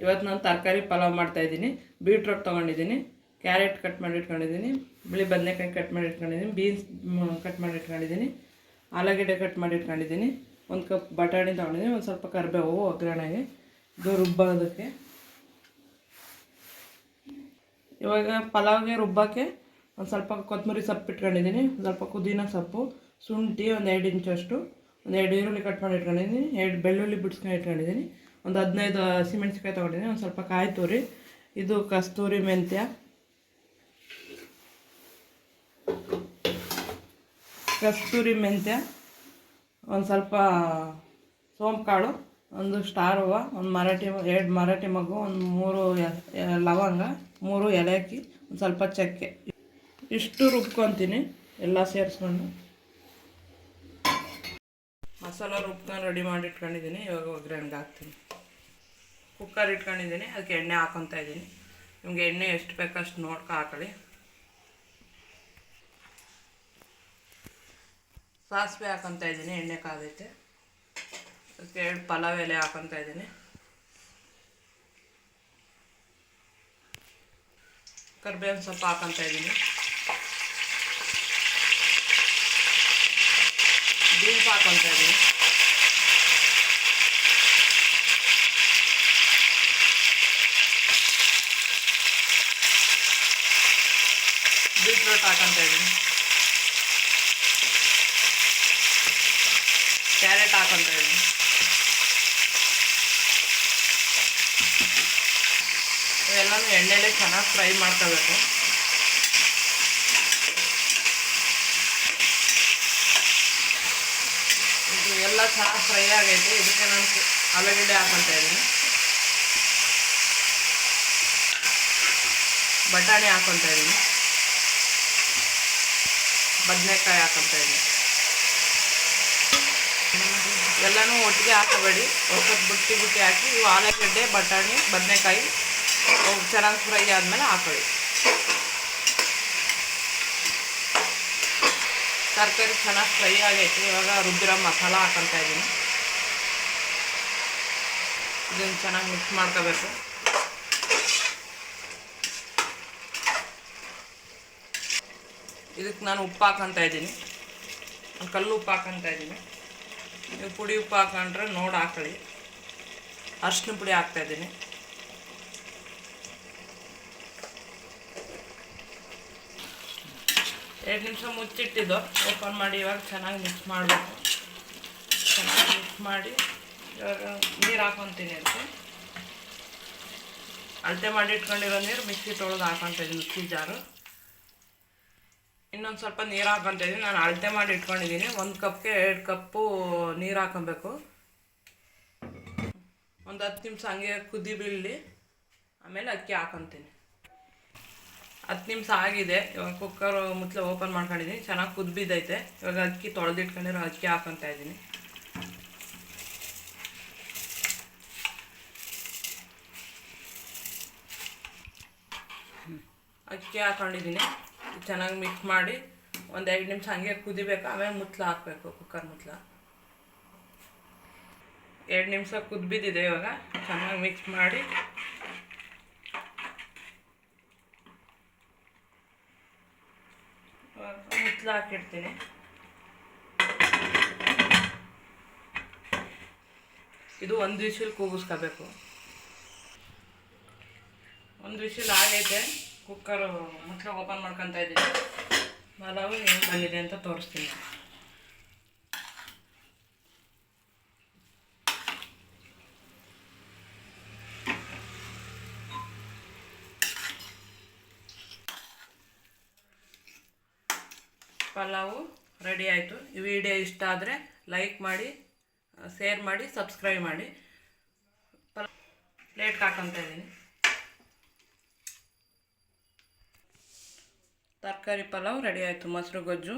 ಇವತ್ತು ನಾನು ತರಕಾರಿ ಪಲಾವ್ ಮಾಡ್ತಾಯಿದ್ದೀನಿ. ಬೀಟ್ರೋಟ್ ತೊಗೊಂಡಿದ್ದೀನಿ, ಕ್ಯಾರೆಟ್ ಕಟ್ ಮಾಡಿ ಇಟ್ಕೊಂಡಿದ್ದೀನಿ, ಬಿಳಿ ಬದನೆಕಾಯಿ ಕಟ್ ಮಾಡಿ ಇಟ್ಕೊಂಡಿದ್ದೀನಿ, ಬೀನ್ಸ್ ಕಟ್ ಮಾಡಿ ಇಟ್ಕೊಂಡಿದ್ದೀನಿ, ಆಲೂಗಡ್ಡೆ ಕಟ್ ಮಾಡಿ ಇಟ್ಕೊಂಡಿದ್ದೀನಿ, ಒಂದು ಕಪ್ ಬಟಾಣಿ ತೊಗೊಂಡಿದ್ದೀನಿ, ಒಂದು ಸ್ವಲ್ಪ ಕರಿಬೇವು ಒಗ್ಗರಣೆಗೆ, ಇದು ರುಬ್ಬೋದಕ್ಕೆ. ಇವಾಗ ಪಲಾವ್ಗೆ ರುಬ್ಬಕ್ಕೆ ಒಂದು ಸ್ವಲ್ಪ ಕೊತ್ತಂಬರಿ ಸೊಪ್ಪು ಇಟ್ಕೊಂಡಿದ್ದೀನಿ, ಒಂದು ಸ್ವಲ್ಪ ಪುದೀನ ಸೊಪ್ಪು, ಶುಂಠಿ ಒಂದು 2 ಇಂಚಷ್ಟು, ಒಂದು 2 ಈರುಳ್ಳಿ ಕಟ್ ಮಾಡಿ ಇಟ್ಕೊಂಡಿದ್ದೀನಿ, 2 ಬೆಳ್ಳುಳ್ಳಿ ಬಿಡಿಸ್ಕೊಂಡು ಇಟ್ಕೊಂಡಿದ್ದೀನಿ, ಒಂದು 15 ಹಸಿಮೆಣ್ಸಿಕಾಯಿ ತೊಗೊಂಡಿದ್ದೀನಿ, ಒಂದು ಸ್ವಲ್ಪ ಕಾಯಿ ತುರಿ, ಇದು ಕಸ್ತೂರಿ ಮೆಂತ್ಯ, ಒಂದು ಸ್ವಲ್ಪ ಸೋಂಪು ಕಾಳು, ಒಂದು ಸ್ಟಾರ್ ಹೂವು, ಒಂದು 2 ಮರಾಠಿ ಮಗು, ಒಂದು 3 ಲವಂಗ, 3 ಏಲಕ್ಕಿ, ಒಂದು ಸ್ವಲ್ಪ ಚಕ್ಕೆ, ಇಷ್ಟು ರುಬ್ಕೊತೀನಿ ಎಲ್ಲ ಸೇರಿಸ್ಕೊಂಡು. ಮಸಾಲ ರುಬ್ಕೊಂಡು ರೆಡಿ ಮಾಡಿ ಇಟ್ಕೊಂಡಿದ್ದೀನಿ. ಇವಾಗ ಒಗ್ಗರಣೆಗೆ ಹಾಕ್ತೀನಿ. ಕುಕ್ಕರ್ ಇಟ್ಕೊಂಡಿದ್ದೀನಿ, ಅದಕ್ಕೆ ಎಣ್ಣೆ ಹಾಕ್ಕೊತಾ ಇದ್ದೀನಿ. ನಿಮಗೆ ಎಣ್ಣೆ ಎಷ್ಟು ಬೇಕಷ್ಟು ನೋಡ್ಕೊ ಹಾಕೊಳ್ಳಿ. ಸಾಸಿವೆ ಹಾಕ್ಕೊತಾ ಇದ್ದೀನಿ, ಎಣ್ಣೆ ಕಾದೈತೆ. ಅದಕ್ಕೆ 2 ಪಲಾವ್ ಎಲೆ ಹಾಕ್ಕೊತಾ ಇದ್ದೀನಿ. ಕರಿಬೇವಿನ ಸೊಪ್ಪು ಹಾಕ್ಕೊತಾ ಇದ್ದೀನಿ. ಬೀನ್ಸ್ ಹಾಕ್ಕೊತಾ ಇದ್ದೀನಿ. ಬೀಟ್ರೋಟ್ ಹಾಕ್ಕೊತಾ ಇದ್ದೀನಿ. ಕ್ಯಾರೆಟ್ ಹಾಕ್ಕೊತಾ ಇದ್ದೀನಿ. ಇವೆಲ್ಲನೂ ಎಣ್ಣೆಲೆ ಚೆನ್ನಾಗಿ ಫ್ರೈ ಮಾಡ್ಕೋಬೇಕು. ಇದು ಎಲ್ಲ ಚೆನ್ನಾಗಿ ಫ್ರೈ ಆಗೈತೆ. ಇದಕ್ಕೆ ನಾನು ಆಲೂಗಡ್ಡೆ ಹಾಕ್ಕೊತಾ ಇದ್ದೀನಿ, ಬಟಾಣಿ ಹಾಕ್ಕೊತಾ ಇದ್ದೀನಿ, ಬದನೆಕಾಯಿ ಹಾಕ್ಕೊತಾ ಇದ್ದೀನಿ. ಎಲ್ಲನೂ ಒಟ್ಟಿಗೆ ಹಾಕಬೇಡಿ, ಒಟ್ಟು ಬುಟ್ಟಿ ಹಾಕಿ. ಇವು ಆಲೂಗಡ್ಡೆ, ಬಟಾಣಿ, ಬದನೆಕಾಯಿ ಚೆನ್ನಾಗಿ ಫ್ರೈ ಆದಮೇಲೆ ಹಾಕೊಳ್ಳಿ. ತರಕಾರಿ ಚೆನ್ನಾಗಿ ಫ್ರೈ ಆಗೈತಿ. ಇವಾಗ ರುಬ್ಬಿರೋ ಮಸಾಲ ಹಾಕ್ಕೊತಾ ಇದ್ದೀನಿ. ಇದನ್ನು ಚೆನ್ನಾಗಿ ಮಿಕ್ಸ್ ಮಾಡ್ಕೋಬೇಕು. ಇದಕ್ಕೆ ನಾನು ಉಪ್ಪು ಹಾಕ್ಕೊತಾ ಇದ್ದೀನಿ, ಕಲ್ಲು ಉಪ್ಪು ಹಾಕ್ಕೊತಾ ಇದ್ದೀನಿ. ನೀವು ಪುಡಿ ಉಪ್ಪು ಹಾಕೊಂಡ್ರೆ ನೋಡಿ ಹಾಕೊಳ್ಳಿ. ಅರಿಶಿನ ಪುಡಿ ಹಾಕ್ತಾಯಿದ್ದೀನಿ. ಎರಡು ನಿಮಿಷ ಮುಚ್ಚಿಟ್ಟಿದ್ದು ಓಪನ್ ಮಾಡಿ ಇವಾಗ ಚೆನ್ನಾಗಿ ಮಿಕ್ಸ್ ಮಾಡಬೇಕು. ಚೆನ್ನಾಗಿ ಮಿಕ್ಸ್ ಮಾಡಿ ಇವಾಗ ನೀರು ಹಾಕ್ಕೊತೀನಿ. ಅದಕ್ಕೆ ಅಳತೆ ಮಾಡಿ ಇಟ್ಕೊಂಡಿರೋ ನೀರು ಮಿಕ್ಸಿ ತೊಳೆದು ಹಾಕ್ಕೊತಿದ್ದೀನಿ, ಮಿಕ್ಸಿ ಜಾರು. ಇನ್ನೊಂದು ಸ್ವಲ್ಪ ನೀರು ಹಾಕ್ಕೊತಾ ಇದ್ದೀನಿ. ನಾನು ಅಳತೆ ಮಾಡಿ ಇಟ್ಕೊಂಡಿದ್ದೀನಿ. 1 ಕಪ್ಗೆ 2 ಕಪ್ಪು ನೀರು ಹಾಕ್ಕೊಬೇಕು. ಒಂದು 10 ನಿಮಿಷ ಹಂಗೆ ಕುದಿ ಬೀಳಲಿ, ಆಮೇಲೆ ಅಕ್ಕಿ ಹಾಕ್ಕೊತೀನಿ. 10 ನಿಮಿಷ ಆಗಿದೆ. ಇವಾಗ ಕುಕ್ಕರ್ ಮುಚ್ಚಳ ಓಪನ್ ಮಾಡ್ಕೊಂಡಿದ್ದೀನಿ. ಚೆನ್ನಾಗಿ ಕುದ್ಬಿದ್ದೈತೆ. ಇವಾಗ ಅಕ್ಕಿ ತೊಳೆದಿಟ್ಕೊಂಡಿರೋ ಅಕ್ಕಿ ಹಾಕ್ಕೊತಾ ಇದ್ದೀನಿ. ಅಕ್ಕಿ ಹಾಕ್ಕೊಂಡಿದ್ದೀನಿ. ಚೆನ್ನಾಗಿ ಮಿಕ್ಸ್ ಮಾಡಿ ಒಂದು 2 ನಿಮಿಷ ಹಂಗೆ ಕುದಿಬೇಕು. ಆಮೇಲೆ ಮುಚ್ಚಳ ಹಾಕಬೇಕು, ಕುಕ್ಕರ್ ಮುಚ್ಚಳ. 2 ನಿಮಿಷ ಕುದ್ಬಿದ್ದಿದೆ. ಇವಾಗ ಚೆನ್ನಾಗಿ ಮಿಕ್ಸ್ ಮಾಡಿ ಮುಚ್ಚಳ ಹಾಕಿಡ್ತೀನಿ. ಇದು 1 ವಿಶಿಲ್ ಕೂಗಿಸ್ಕೋಬೇಕು. 1 ವಿಶಿಲ್ ಆಗೈತೆ. ಕುಕ್ಕರು ಮುಚ್ಚಳ ಓಪನ್ ಮಾಡ್ಕೊತಾ ಇದ್ದೀನಿ. ಪಲಾವು ಹೆಂಗೆ ಬಂದಿದೆ ಅಂತ ತೋರಿಸ್ತೀನಿ. ಪಲಾವು ರೆಡಿ ಆಯಿತು. ಈ ವಿಡಿಯೋ ಇಷ್ಟ ಆದರೆ ಲೈಕ್ ಮಾಡಿ, ಶೇರ್ ಮಾಡಿ, ಸಬ್ಸ್ಕ್ರೈಬ್ ಮಾಡಿ. ಪ್ಲೇಟ್ಗೆ ಹಾಕ್ಕೊತಾ ಇದ್ದೀನಿ. ತರಕಾರಿ ಪಲಾವ್ ರೆಡಿ ಆಯಿತು. ಮೊಸರು ಗೊಜ್ಜು.